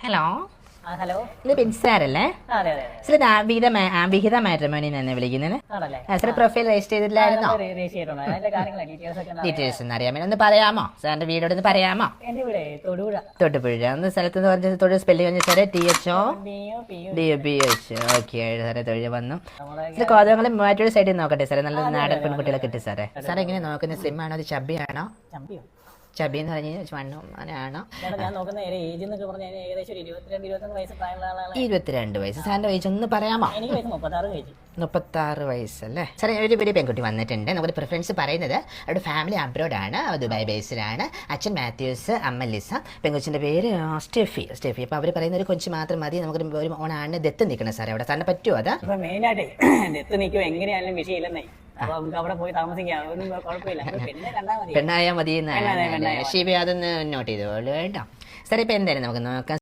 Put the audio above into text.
Hello hello ഇത് ബിൻസാരല്ലേ അതെ അതെ സാർ വിഹിത മാട്രിമോണി തന്നെ വിളിക്കുന്നത് ആണല്ലേ സാർ പ്രൊഫൈൽ രജിസ്റ്റർ ചെയ്തിട്ടില്ലായിരുന്നോ രജിസ്റ്റർ ചെയ്തിട്ടുണ്ട് അതിന്റെ കാര്യങ്ങൾ ഡീറ്റെയിൽസ് ഒക്കെ ഡീറ്റെയിൽസ് ഒന്ന് അറിയാൻ ഒന്ന് പറയാമോ സാറിന്റെ വീടോട് ഒന്ന് പറയാമോ? എന്റെ ഇവിടെ തൊടുപുഴ തൊട്ടുപുഴ ഒന്ന് സ്ഥലത്ത് പറഞ്ഞ തൊഴിൽ സ്പെല്ലിംഗ് പറഞ്ഞ സാറേ THO DBH ഓക്കെ സാറേ തൊഴിൽ വന്നു സാർ കോതമംഗലം മൂവാറ്റൂർ സൈഡിൽ നോക്കട്ടെ സാറേ നല്ല നാടൻ പെൺകുട്ടികളെ കിട്ടി സാറേ സാറേ എങ്ങനെ നോക്കുന്ന സ്ലിം ആണോ അത് ചബിയാണോ? ചമ്പിയോ ചബി എന്ന് പറഞ്ഞാൽ വണ്ണം ആണോ? ഞാൻ നോക്കുന്ന ഏജ് എന്നൊക്കെ പറഞ്ഞാൽ ഏകദേശം ഒരു 22-23 വയസ്സ് പ്രായമുള്ള ആളാണ്. 22 വയസ്സ് സാറിന്റെ വയസ്സ് ഒന്ന് പറയാമോ? എനിക്ക് വയസ്സ് 36 കഴിച്ചു. 36 വയസ്സല്ലേ സാറേ? ഒരു പെൺകുട്ടി വന്നിട്ടുണ്ട്. നമുക്ക് പ്രിഫറൻസ് പറയുന്നത് അവരുടെ ഫാമിലി അബ്രോഡാണ്, ദുബായ് ബേസിലാണ്. അച്ഛൻ മാത്യൂസ്, അമ്മ ലിസ. പെൺകുച്ചിൻ്റെ പേര് സ്റ്റെഫി. അപ്പോൾ അവർ പറയുന്ന ഒരു കൊഞ്ച് മാത്രം മതി, നമുക്ക് ഒരു ഓണാണ് ദത്ത് നിൽക്കണം സാറേ. അവിടെ സാറിന് പറ്റുമോ? അത് അപ്പൊ മെയിനായിട്ട് ദത്ത് നിൽക്കുമോ എങ്ങനെയായാലും വിഷയമില്ലെന്നേ. അപ്പൊ നമുക്ക് അവിടെ പോയി താമസിക്കാം, ഒന്നും കുഴപ്പമില്ല. പെണ്ണായാൽ മതി എന്നാണ്. ഷീബ അതൊന്ന് നോട്ട് ചെയ്തോളൂ കേട്ടോ സാറേ. ഇപ്പം എന്തായാലും നമുക്ക് നോക്കാം.